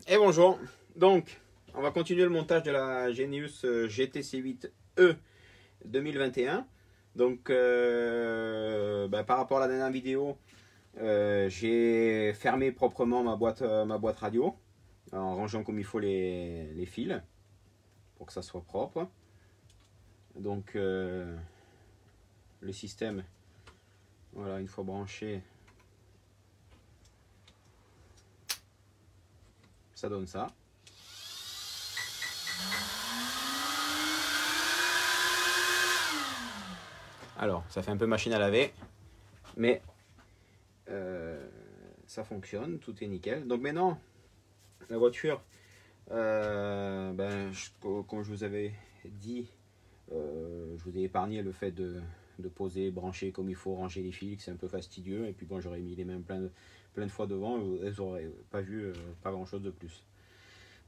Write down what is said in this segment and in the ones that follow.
Et bonjour, donc on va continuer le montage de la Genius GTC8E 2021. Donc par rapport à la dernière vidéo, j'ai fermé proprement ma boîte radio en rangeant comme il faut les fils pour que ça soit propre. Donc le système, voilà, une fois branché, ça donne ça. Alors, ça fait un peu machine à laver, mais ça fonctionne, tout est nickel. Donc maintenant, la voiture, comme je vous avais dit, je vous ai épargné le fait de poser, brancher comme il faut, ranger les fils, c'est un peu fastidieux. Et puis bon, j'aurais mis les mains plein de fois devant, vous n'aurez pas vu pas grand chose de plus.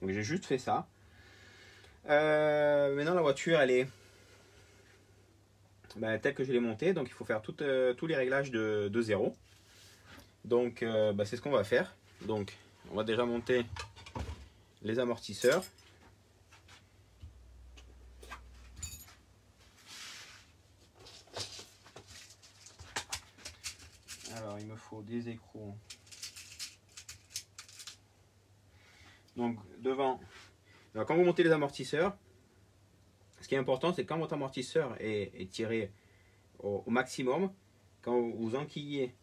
Donc j'ai juste fait ça. Maintenant la voiture, elle est telle que je l'ai montée, donc il faut faire tous les réglages de zéro. Donc c'est ce qu'on va faire. Donc on va déjà monter les amortisseurs. Alors il me faut des écrous. Donc devant, alors, quand vous montez les amortisseurs, ce qui est important, c'est quand votre amortisseur est tiré au maximum, quand vous enquillez,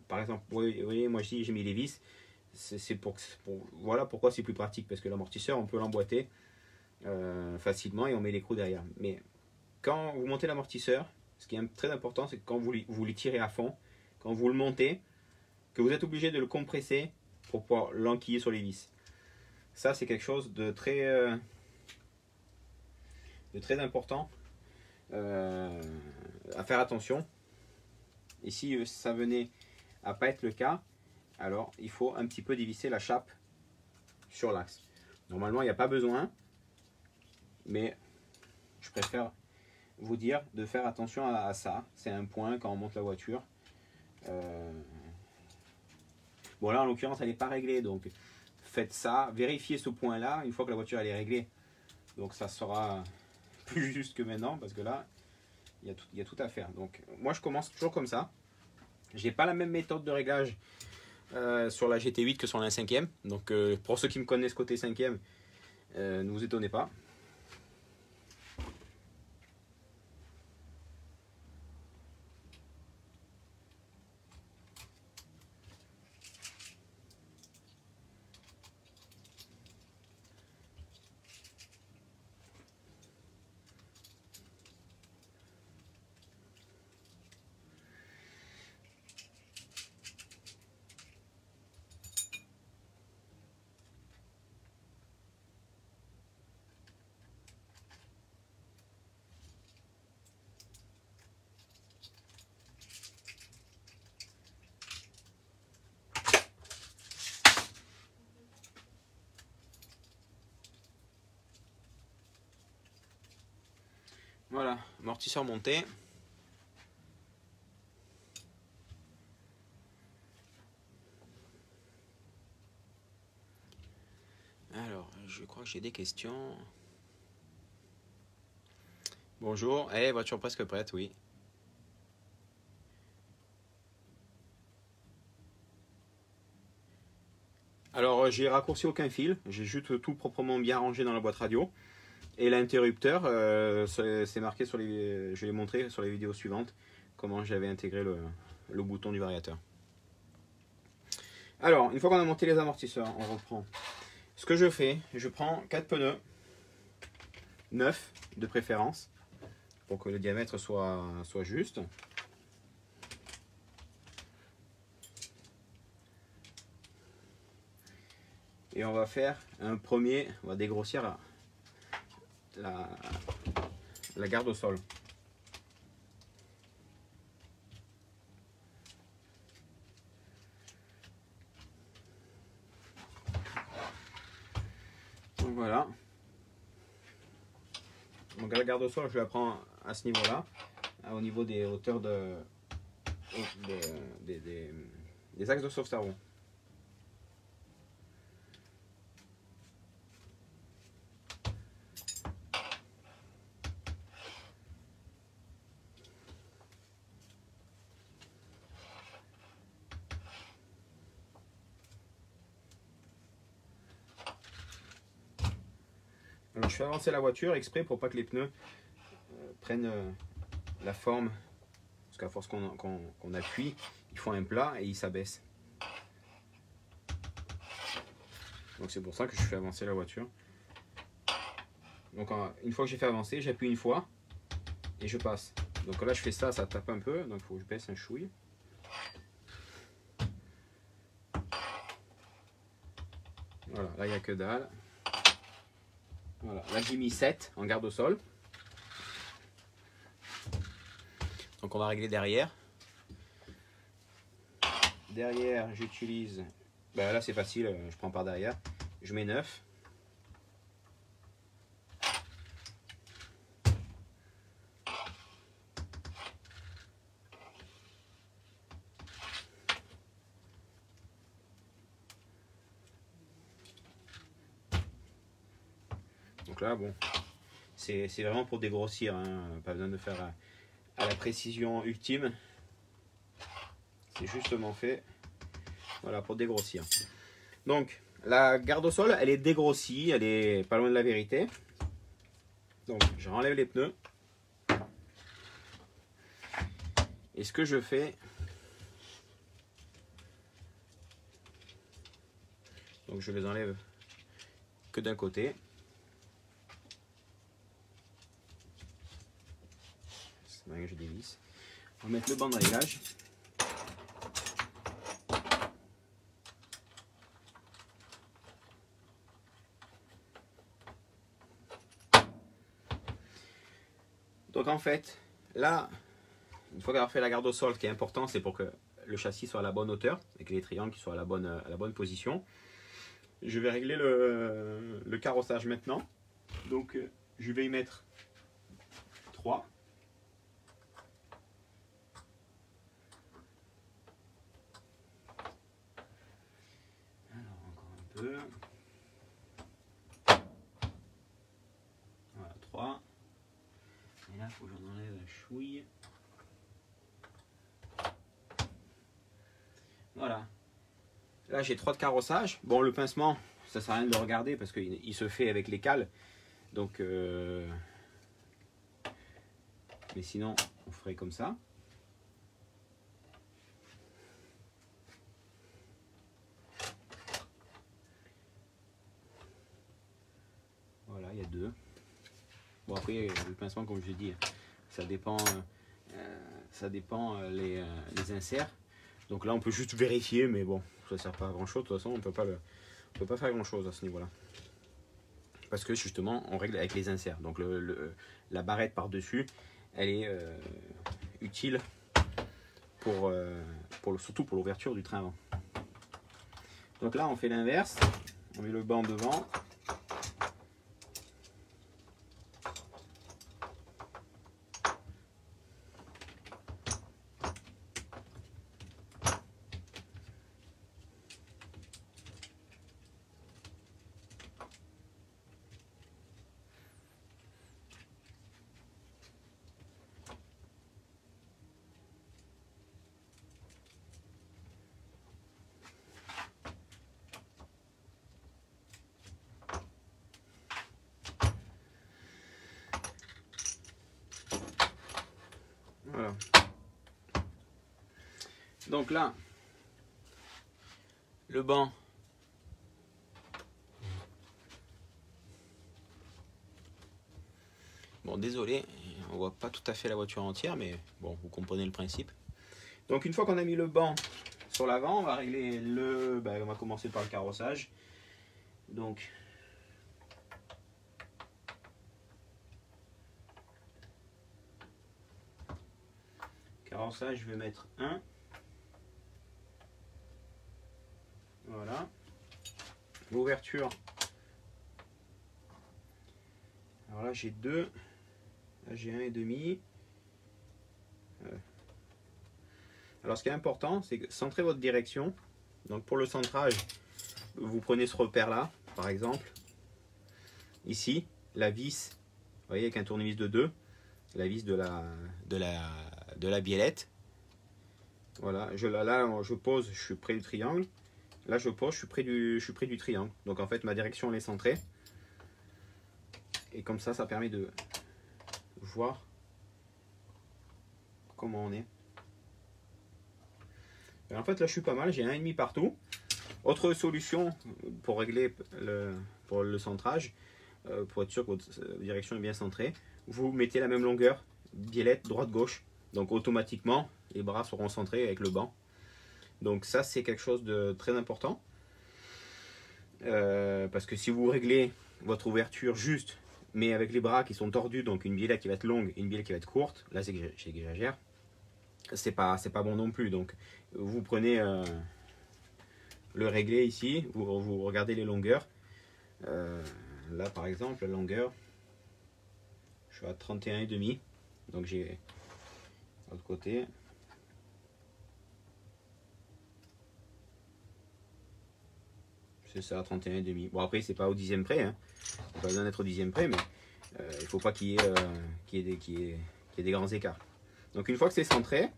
par exemple, vous voyez, moi j'ai mis les vis, c'est voilà pourquoi c'est plus pratique, parce que l'amortisseur, on peut l'emboîter facilement et on met l'écrou derrière. Mais quand vous montez l'amortisseur, ce qui est très important, c'est que quand vous les tirez à fond, quand vous le montez, que vous êtes obligé de le compresser pour pouvoir l'enquiller sur les vis. Ça, c'est quelque chose de très important à faire attention. Et si ça venait à pas être le cas, alors il faut un petit peu dévisser la chape sur l'axe. Normalement, il n'y a pas besoin, mais je préfère vous dire de faire attention à ça. C'est un point quand on monte la voiture. Bon là en l'occurrence elle n'est pas réglée, donc faites ça, vérifiez ce point là une fois que la voiture elle est réglée, donc ça sera plus juste que maintenant, parce que là il y a tout à faire. Donc moi je commence toujours comme ça. J'ai pas la même méthode de réglage sur la GT8 que sur la 5e, donc pour ceux qui me connaissent côté 5e, ne vous étonnez pas. Voilà, amortisseur monté. Alors, je crois que j'ai des questions. Bonjour, voiture presque prête, oui. Alors, j'ai raccourci aucun fil, j'ai juste tout proprement bien rangé dans la boîte radio. Et l'interrupteur, c'est marqué sur les. Je l'ai montré sur les vidéos suivantes comment j'avais intégré le bouton du variateur. Alors, une fois qu'on a monté les amortisseurs, on reprend. Ce que je fais, je prends 4 pneus, 9 de préférence, pour que le diamètre soit juste. Et on va faire un premier, on va dégrossir la garde au sol. Donc voilà. Donc la garde au sol, je la prends à ce niveau-là, au niveau des hauteurs des axes de sauvetage. je fais avancer la voiture exprès pour pas que les pneus prennent la forme. Parce qu'à force qu'on appuie, ils font un plat et ils s'abaissent. Donc c'est pour ça que je fais avancer la voiture. Donc une fois que j'ai fait avancer, j'appuie une fois et je passe. Donc là je fais ça, ça tape un peu, donc il faut que je baisse un chouille. Voilà, là il n'y a que dalle. Voilà, là j'ai mis 7 en garde au sol. Donc on va régler derrière. Derrière j'utilise, ben là c'est facile, je prends par derrière. Je mets 9. Donc là, bon, c'est vraiment pour dégrossir, hein, pas besoin de faire à la précision ultime. C'est justement fait, voilà, pour dégrossir. Donc, la garde au sol, elle est dégrossie, elle est pas loin de la vérité. Donc, je renlève les pneus. Et ce que je fais, donc je les enlève que d'un côté. Je dévisse. On va mettre le banc de réglage. Donc en fait, là, une fois d'avoir fait la garde au sol, ce qui est important, c'est pour que le châssis soit à la bonne hauteur et que les triangles soient à la bonne position. Je vais régler le carrossage maintenant. Donc je vais y mettre 3. Voilà, 3. Et là, il faut que j'en enlève la chouille. Voilà. Là, j'ai 3 de carrossage. Bon, le pincement, ça sert à rien de le regarder parce qu'il se fait avec les cales. Donc, mais sinon, on ferait comme ça. Voilà, il y a 2. Bon, après, le pincement, comme je l'ai dit, ça dépend les inserts. Donc là, on peut juste vérifier, mais bon, ça ne sert pas à grand chose. De toute façon, on ne peut pas faire grand chose à ce niveau-là. Parce que justement, on règle avec les inserts. Donc la barrette par-dessus, elle est utile surtout pour l'ouverture du train avant. Donc là, on fait l'inverse. On met le banc devant. Voilà. Donc là, le banc. Bon, désolé, on voit pas tout à fait la voiture entière, mais bon, vous comprenez le principe. Donc une fois qu'on a mis le banc sur l'avant, on va régler on va commencer par le carrossage. Donc carrossage, je vais mettre 1. Voilà. L'ouverture. Alors là j'ai 2. Là j'ai 1,5. Alors ce qui est important, c'est que centrez votre direction. Donc pour le centrage, vous prenez ce repère là, par exemple. Ici, la vis, vous voyez, avec un tournevis de 2, la vis de la biellette. Voilà, là je pose, je suis près du triangle. Là je pose, je suis près du triangle. Donc en fait ma direction elle est centrée. Et comme ça permet de voir comment on est. Et en fait là je suis pas mal, j'ai 1,5 partout. Autre solution pour régler pour le centrage, pour être sûr que votre direction est bien centrée, vous mettez la même longueur, biellette droite-gauche. Donc automatiquement, les bras seront centrés avec le banc. Donc ça c'est quelque chose de très important. Parce que si vous réglez votre ouverture juste, mais avec les bras qui sont tordus, donc une biellette qui va être longue et une biellette qui va être courte, là j'exagère, c'est pas bon non plus. Donc vous prenez le réglé ici, vous regardez les longueurs. Là par exemple, la longueur, je suis à 31,5, donc j'ai l'autre côté. C'est ça, 31,5. Bon après c'est pas au dixième près, hein. Pas besoin d'être au dixième près, mais il faut pas qu'il y ait des grands écarts. Donc une fois que c'est centré,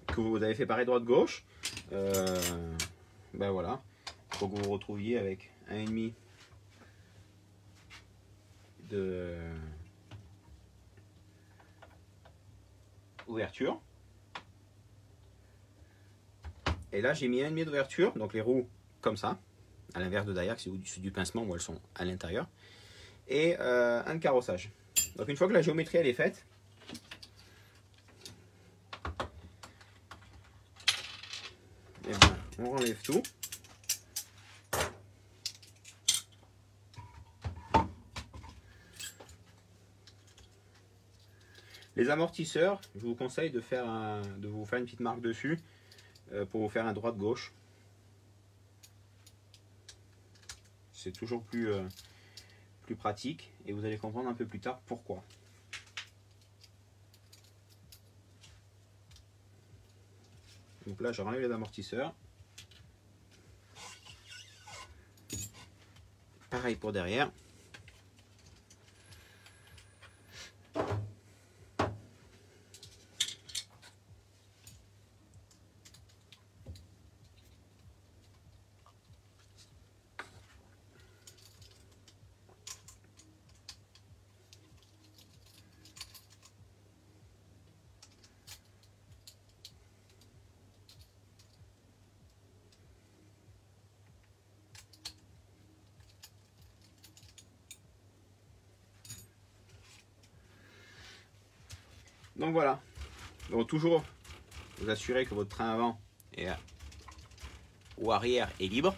que vous avez fait pareil droite-gauche, ben voilà, il faut que vous vous retrouviez avec 1,5 de ouverture. Et là j'ai mis 1,5 d'ouverture, donc les roues comme ça, à l'inverse de derrière, c'est au-dessus du pincement, où elles sont à l'intérieur. Et un de carrossage. Donc une fois que la géométrie elle est faite, eh bien, on enlève tout. Les amortisseurs, je vous conseille de vous faire une petite marque dessus pour vous faire un droite-gauche. C'est toujours plus pratique et vous allez comprendre un peu plus tard pourquoi. Donc là, je renlève les amortisseurs. Pareil pour derrière. Donc voilà. Donc toujours vous assurer que votre train avant ou arrière est libre.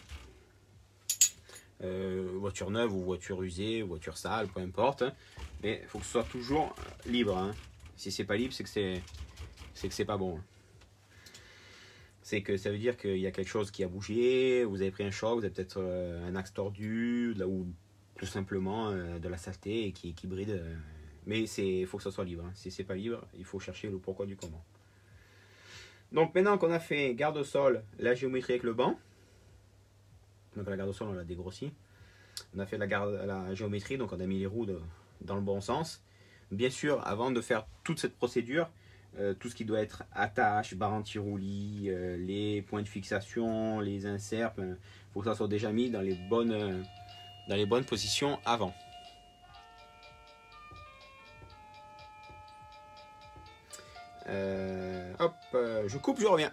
Voiture neuve ou voiture usée, voiture sale, peu importe. Mais il faut que ce soit toujours libre. Hein. Si c'est pas libre, c'est que c'est pas bon. C'est que ça veut dire qu'il y a quelque chose qui a bougé, vous avez pris un choc, vous avez peut-être un axe tordu, là où tout simplement de la saleté et qui bride. Mais il faut que ça soit libre. Hein. Si c'est pas libre, il faut chercher le pourquoi du comment. Donc maintenant qu'on a fait garde au sol, la géométrie avec le banc, donc la garde au sol on l'a dégrossi, on a fait la géométrie, donc on a mis les roues dans le bon sens. Bien sûr, avant de faire toute cette procédure, tout ce qui doit être attache, barre anti-roulis, les points de fixation, les inserts, il faut que ça soit déjà mis dans les bonnes positions avant. Hop, je coupe, je reviens.